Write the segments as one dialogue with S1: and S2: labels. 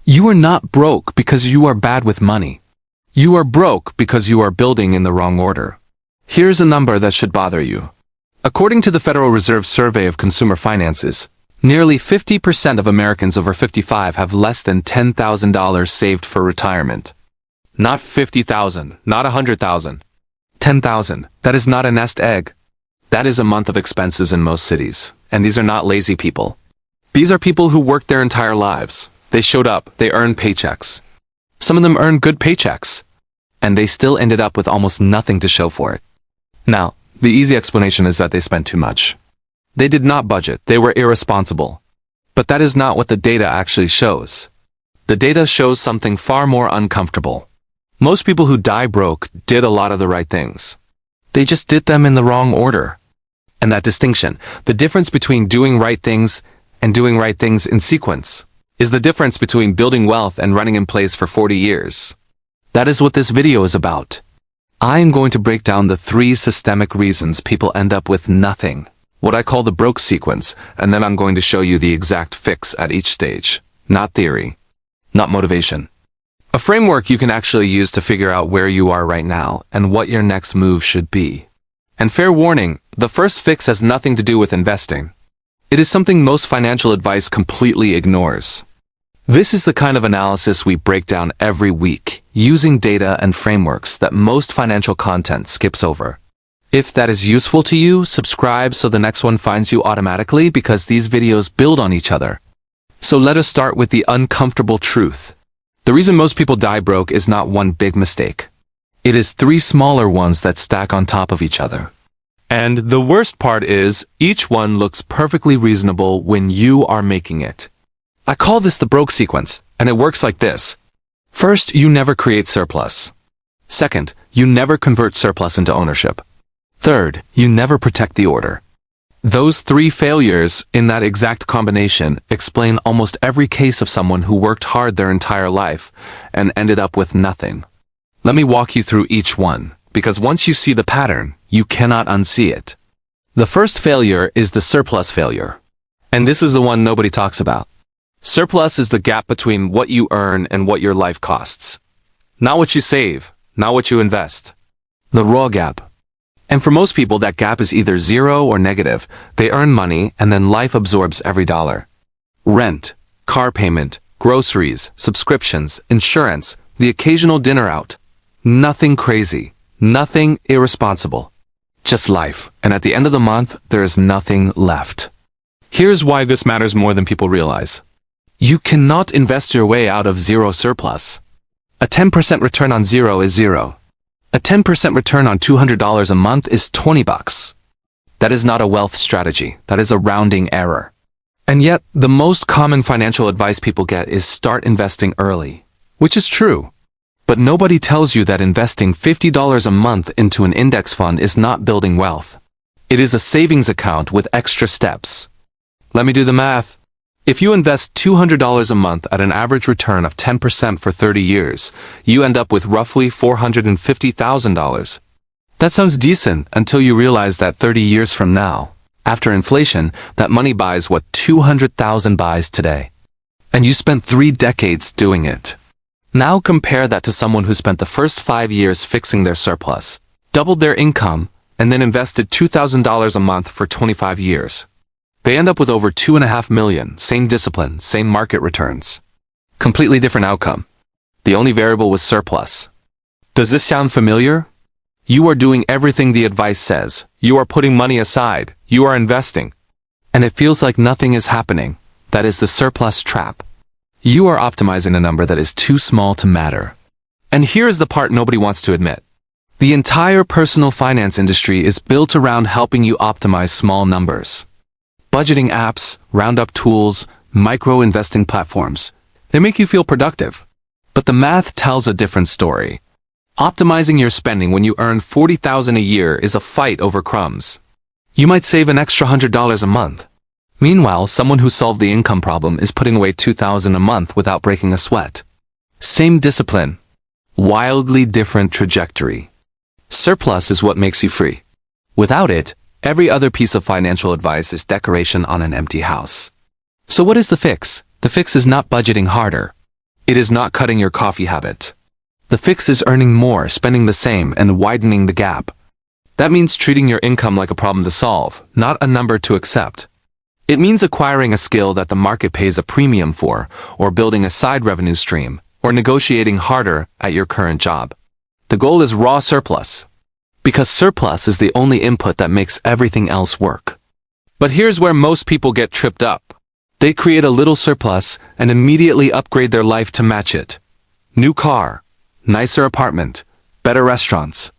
S1: You are not broke because you are bad with money. You are broke because you are building in the wrong order. Here's a number that should bother you. According to the Federal Reserve Survey of Consumer Finances, nearly 50% of Americans over 55 have less than $10,000 saved for retirement. Not 50,000, not 100,000. 10,000. That is not a nest egg. That is a month of expenses in most cities. And these are not lazy people. These are people who worked their entire lives. They showed up, they earned paychecks. Some of them earned good paychecks. And they still ended up with almost nothing to show for it. Now, the easy explanation is that they spent too much. They did not budget, they were irresponsible. But that is not what the data actually shows. The data shows something far more uncomfortable. Most people who die broke did a lot of the right things. They just did them in the wrong order. And that distinction, the difference between doing right things and doing right things in sequence, is the difference between building wealth and running in place for 40 years. That is what this video is about. I am going to break down the 3 systemic reasons people end up with nothing, what I call the broke sequence, and then I'm going to show you the exact fix at each stage. Not theory, not motivation. A framework you can actually use to figure out where you are right now and what your next move should be. And fair warning, the first fix has nothing to do with investing. It is something most financial advice completely ignores. This is the kind of analysis we break down every week, using data and frameworks that most financial content skips over. If that is useful to you, subscribe so the next one finds you automatically because these videos build on each other. So let us start with the uncomfortable truth. The reason most people die broke is not one big mistake. It is 3 smaller ones that stack on top of each other. And the worst part is, each one looks perfectly reasonable when you are making it. I call this the broke sequence, and it works like this. First, you never create surplus. Second, you never convert surplus into ownership. Third, you never protect the order. Those 3 failures, in that exact combination, explain almost every case of someone who worked hard their entire life and ended up with nothing. Let me walk you through each one, because once you see the pattern, you cannot unsee it. The first failure is the surplus failure. And this is the one nobody talks about. Surplus is the gap between what you earn and what your life costs. Not what you save, not what you invest. The raw gap. And for most people, that gap is either 0 or negative. They earn money and then life absorbs every dollar. Rent, car payment, groceries, subscriptions, insurance, the occasional dinner out. Nothing crazy, nothing irresponsible. Just life, and at the end of the month, there is nothing left. Here's why this matters more than people realize. You cannot invest your way out of 0 surplus. A 10% return on 0 is 0. A 10% return on $200 a month is $20. That is not a wealth strategy. That is a rounding error. And yet, the most common financial advice people get is start investing early, which is true. But nobody tells you that investing $50 a month into an index fund is not building wealth. It is a savings account with extra steps. Let me do the math. If you invest $200 a month at an average return of 10% for 30 years, you end up with roughly $450,000. That sounds decent until you realize that 30 years from now, after inflation, that money buys what 200,000 buys today. And you spent 3 decades doing it. Now compare that to someone who spent the first 5 years fixing their surplus, doubled their income, and then invested $2,000 a month for 25 years. They end up with over $2.5 million, same discipline, same market returns. Completely different outcome. The only variable was surplus. Does this sound familiar? You are doing everything the advice says. You are putting money aside. You are investing. And it feels like nothing is happening. That is the surplus trap. You are optimizing a number that is too small to matter. And here is the part nobody wants to admit. The entire personal finance industry is built around helping you optimize small numbers. Budgeting apps, roundup tools, micro-investing platforms. They make you feel productive. But the math tells a different story. Optimizing your spending when you earn $40,000 a year is a fight over crumbs. You might save an extra $100 a month. Meanwhile, someone who solved the income problem is putting away $2,000 a month without breaking a sweat. Same discipline. Wildly different trajectory. Surplus is what makes you free. Without it, every other piece of financial advice is decoration on an empty house. So what is the fix? The fix is not budgeting harder. It is not cutting your coffee habit. The fix is earning more, spending the same, and widening the gap. That means treating your income like a problem to solve, not a number to accept. It means acquiring a skill that the market pays a premium for, or building a side revenue stream, or negotiating harder at your current job. The goal is raw surplus, because surplus is the only input that makes everything else work. But here's where most people get tripped up. They create a little surplus and immediately upgrade their life to match it. New car, nicer apartment, better restaurants.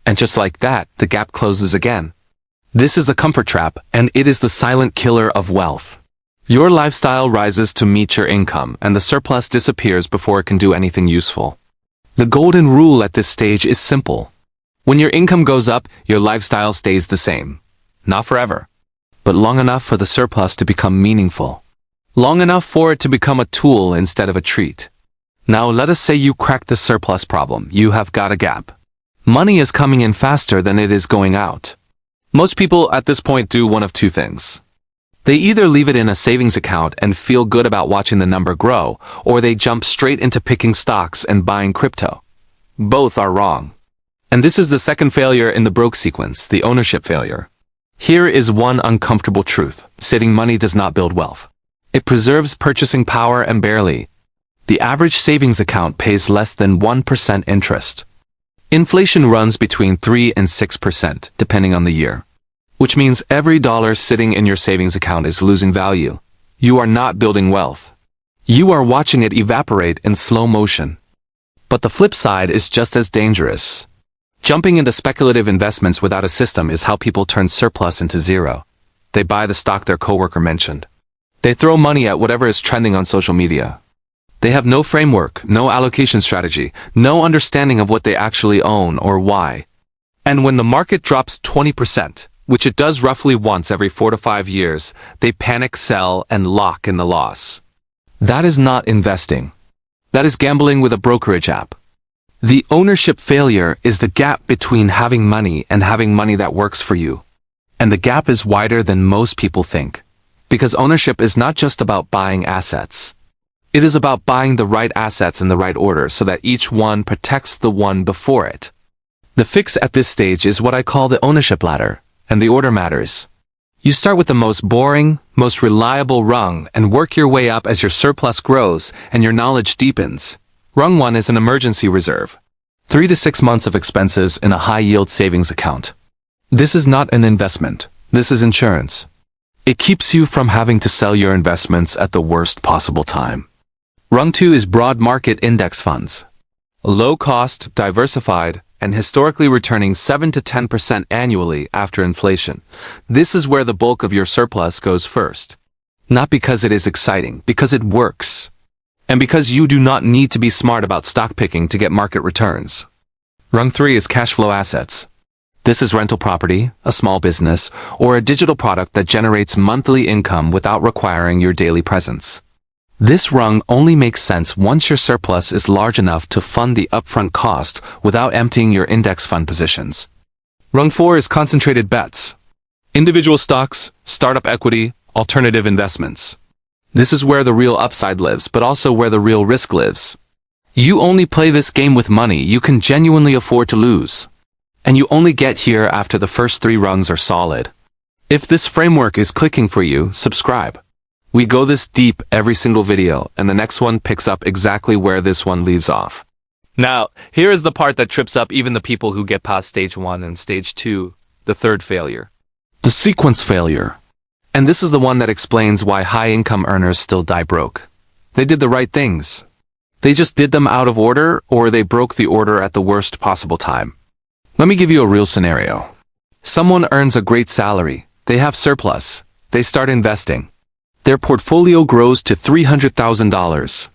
S1: And just like that, the gap closes again. This is the comfort trap, and it is the silent killer of wealth. Your lifestyle rises to meet your income, and the surplus disappears before it can do anything useful. The golden rule at this stage is simple. When your income goes up, your lifestyle stays the same. Not forever, but long enough for the surplus to become meaningful. Long enough for it to become a tool instead of a treat. Now let us say you crack the surplus problem. You have got a gap. Money is coming in faster than it is going out. Most people at this point do one of two things. They either leave it in a savings account and feel good about watching the number grow, or they jump straight into picking stocks and buying crypto. Both are wrong. And this is the second failure in the broke sequence, the ownership failure. Here is one uncomfortable truth. Saving money does not build wealth. It preserves purchasing power and barely. The average savings account pays less than 1% interest. Inflation runs between 3 and 6%, depending on the year. Which means every dollar sitting in your savings account is losing value. You are not building wealth. You are watching it evaporate in slow motion. But the flip side is just as dangerous. Jumping into speculative investments without a system is how people turn surplus into zero. They buy the stock their coworker mentioned. They throw money at whatever is trending on social media. They have no framework, no allocation strategy, no understanding of what they actually own or why. And when the market drops 20%, which it does roughly once every 4 to 5 years, they panic sell and lock in the loss. That is not investing. That is gambling with a brokerage app. The ownership failure is the gap between having money and having money that works for you. And the gap is wider than most people think. Because ownership is not just about buying assets. It is about buying the right assets in the right order so that each one protects the one before it. The fix at this stage is what I call the ownership ladder, and the order matters. You start with the most boring, most reliable rung and work your way up as your surplus grows and your knowledge deepens. Rung 1 is an emergency reserve. 3 to 6 months of expenses in a high-yield savings account. This is not an investment. This is insurance. It keeps you from having to sell your investments at the worst possible time. Rung 2 is broad market index funds. Low cost, diversified, and historically returning 7 to 10% annually after inflation. This is where the bulk of your surplus goes first. Not because it is exciting, because it works. And because you do not need to be smart about stock picking to get market returns. Rung 3 is cash flow assets. This is rental property, a small business, or a digital product that generates monthly income without requiring your daily presence. This rung only makes sense once your surplus is large enough to fund the upfront cost without emptying your index fund positions. Rung 4 is concentrated bets. Individual stocks, startup equity, alternative investments. This is where the real upside lives, but also where the real risk lives. You only play this game with money you can genuinely afford to lose. And you only get here after the first 3 rungs are solid. If this framework is clicking for you, subscribe. We go this deep every single video, and the next one picks up exactly where this one leaves off. Now, here is the part that trips up even the people who get past stage 1 and stage 2, the third failure. The sequence failure. And this is the one that explains why high-income earners still die broke. They did the right things. They just did them out of order, or they broke the order at the worst possible time. Let me give you a real scenario. Someone earns a great salary. They have surplus. They start investing. Their portfolio grows to $300,000.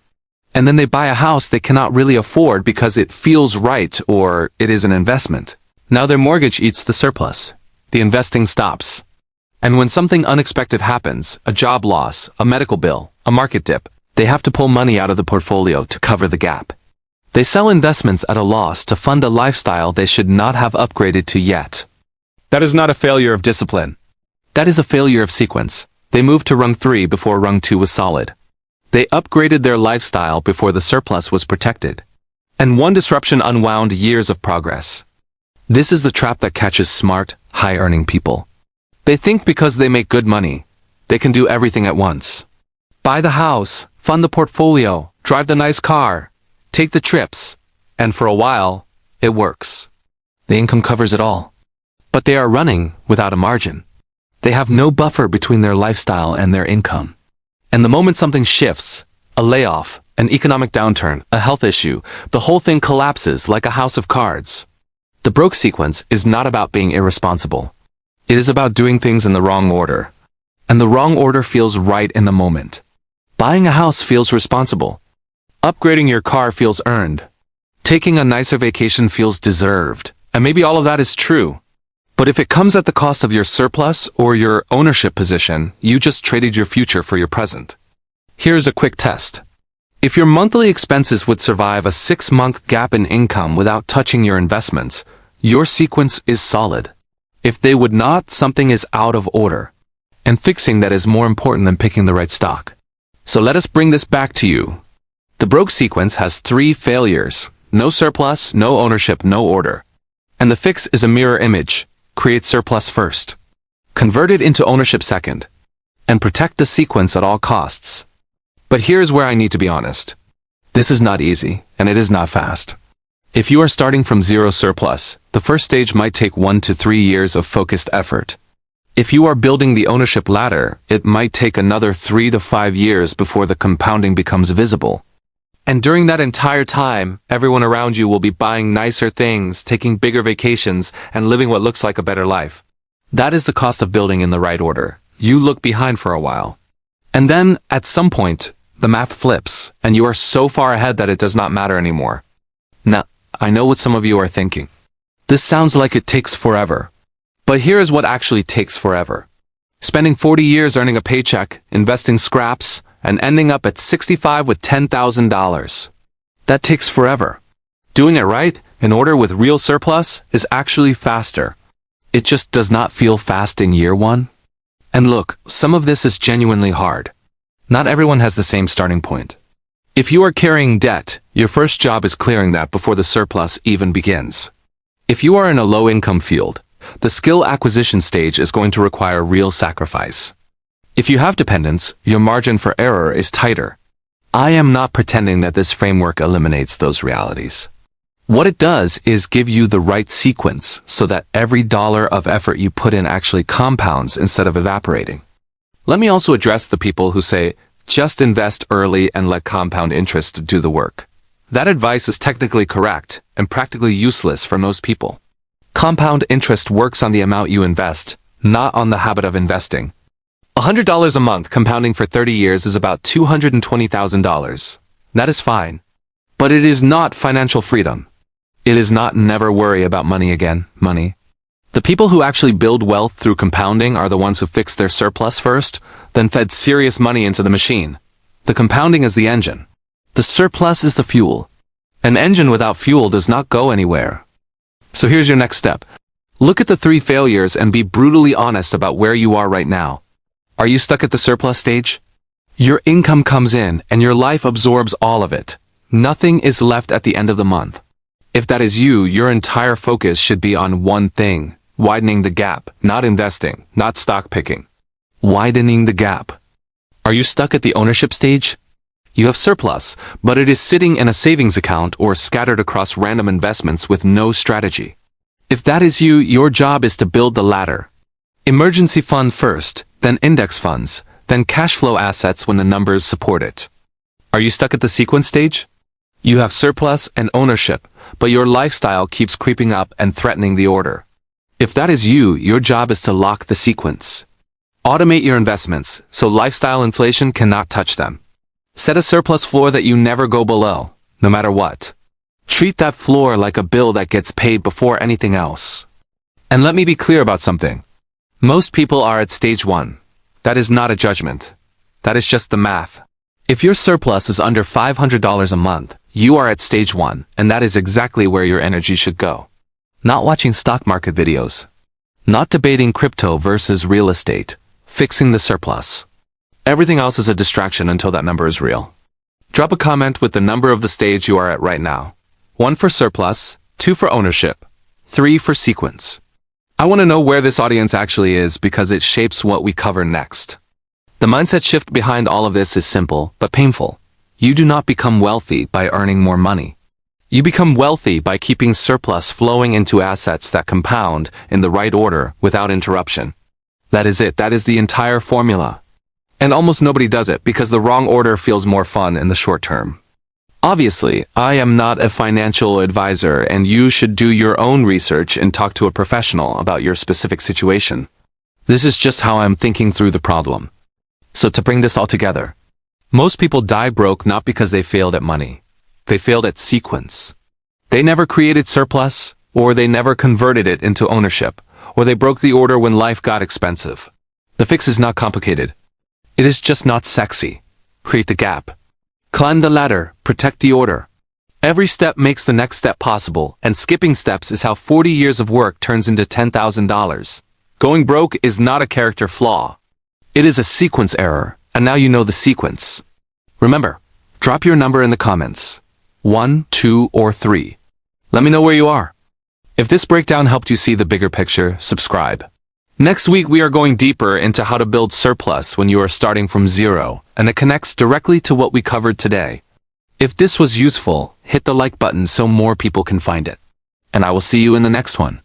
S1: And then they buy a house they cannot really afford because it feels right or it is an investment. Now their mortgage eats the surplus. The investing stops. And when something unexpected happens, a job loss, a medical bill, a market dip, they have to pull money out of the portfolio to cover the gap. They sell investments at a loss to fund a lifestyle they should not have upgraded to yet. That is not a failure of discipline. That is a failure of sequence. They moved to rung 3 before rung 2 was solid. They upgraded their lifestyle before the surplus was protected. And one disruption unwound years of progress. This is the trap that catches smart, high-earning people. They think because they make good money, they can do everything at once. Buy the house, fund the portfolio, drive the nice car, take the trips, and for a while, it works. The income covers it all. But they are running without a margin. They have no buffer between their lifestyle and their income. And the moment something shifts, a layoff, an economic downturn, a health issue, the whole thing collapses like a house of cards. The broke sequence is not about being irresponsible. It is about doing things in the wrong order. And the wrong order feels right in the moment. Buying a house feels responsible. Upgrading your car feels earned. Taking a nicer vacation feels deserved. And maybe all of that is true. But if it comes at the cost of your surplus or your ownership position, you just traded your future for your present. Here's a quick test. If your monthly expenses would survive a 6-month gap in income without touching your investments, your sequence is solid. If they would not, something is out of order. And fixing that is more important than picking the right stock. So let us bring this back to you. The broke sequence has 3 failures. No surplus, no ownership, no order. And the fix is a mirror image. Create surplus first. Convert it into ownership second. And protect the sequence at all costs. But here's where I need to be honest. This is not easy, and it is not fast. If you are starting from zero surplus, the first stage might take 1 to 3 years of focused effort. If you are building the ownership ladder, it might take another 3 to 5 years before the compounding becomes visible. And during that entire time, everyone around you will be buying nicer things, taking bigger vacations, and living what looks like a better life. That is the cost of building in the right order. You look behind for a while. And then, at some point, the math flips, and you are so far ahead that it does not matter anymore. Now, I know what some of you are thinking. This sounds like it takes forever. But here is what actually takes forever. Spending 40 years earning a paycheck, investing scraps, and ending up at 65 with $10,000. That takes forever. Doing it right, in order with real surplus, is actually faster. It just does not feel fast in year 1. And look, some of this is genuinely hard. Not everyone has the same starting point. If you are carrying debt, your first job is clearing that before the surplus even begins. If you are in a low-income field, the skill acquisition stage is going to require real sacrifice. If you have dependents, your margin for error is tighter. I am not pretending that this framework eliminates those realities. What it does is give you the right sequence so that every dollar of effort you put in actually compounds instead of evaporating. Let me also address the people who say, just invest early and let compound interest do the work. That advice is technically correct and practically useless for most people. Compound interest works on the amount you invest, not on the habit of investing. $100 a month compounding for 30 years is about $220,000. That is fine. But it is not financial freedom. It is not never worry about money again, money. The people who actually build wealth through compounding are the ones who fixed their surplus first, then fed serious money into the machine. The compounding is the engine. The surplus is the fuel. An engine without fuel does not go anywhere. So here's your next step. Look at the 3 failures and be brutally honest about where you are right now. Are you stuck at the surplus stage? Your income comes in and your life absorbs all of it. Nothing is left at the end of the month. If that is you, your entire focus should be on one thing, widening the gap, not investing, not stock picking. Widening the gap. Are you stuck at the ownership stage? You have surplus, but it is sitting in a savings account or scattered across random investments with no strategy. If that is you, your job is to build the ladder. Emergency fund first, then index funds, then cash flow assets when the numbers support it. Are you stuck at the sequence stage? You have surplus and ownership, but your lifestyle keeps creeping up and threatening the order. If that is you, your job is to lock the sequence. Automate your investments, so lifestyle inflation cannot touch them. Set a surplus floor that you never go below, no matter what. Treat that floor like a bill that gets paid before anything else. And let me be clear about something. Most people are at stage 1. That is not a judgment. That is just the math. If your surplus is under $500 a month, you are at stage 1, and that is exactly where your energy should go. Not watching stock market videos. Not debating crypto versus real estate. Fixing the surplus. Everything else is a distraction until that number is real. Drop a comment with the number of the stage you are at right now. 1 for surplus, 2 for ownership, 3 for sequence. I want to know where this audience actually is because it shapes what we cover next. The mindset shift behind all of this is simple but painful. You do not become wealthy by earning more money. You become wealthy by keeping surplus flowing into assets that compound in the right order without interruption. That is it. That is the entire formula. And almost nobody does it because the wrong order feels more fun in the short term. Obviously, I am not a financial advisor and you should do your own research and talk to a professional about your specific situation. This is just how I'm thinking through the problem. So to bring this all together, most people die broke not because they failed at money. They failed at sequence. They never created surplus, or they never converted it into ownership, or they broke the order when life got expensive. The fix is not complicated. It is just not sexy. Create the gap. Climb the ladder, protect the order. Every step makes the next step possible, and skipping steps is how 40 years of work turns into $10,000. Going broke is not a character flaw. It is a sequence error, and now you know the sequence. Remember, drop your number in the comments. 1, 2, or 3. Let me know where you are. If this breakdown helped you see the bigger picture, subscribe. Next week we are going deeper into how to build surplus when you are starting from zero, and it connects directly to what we covered today. If this was useful, hit the like button so more people can find it. And I will see you in the next one.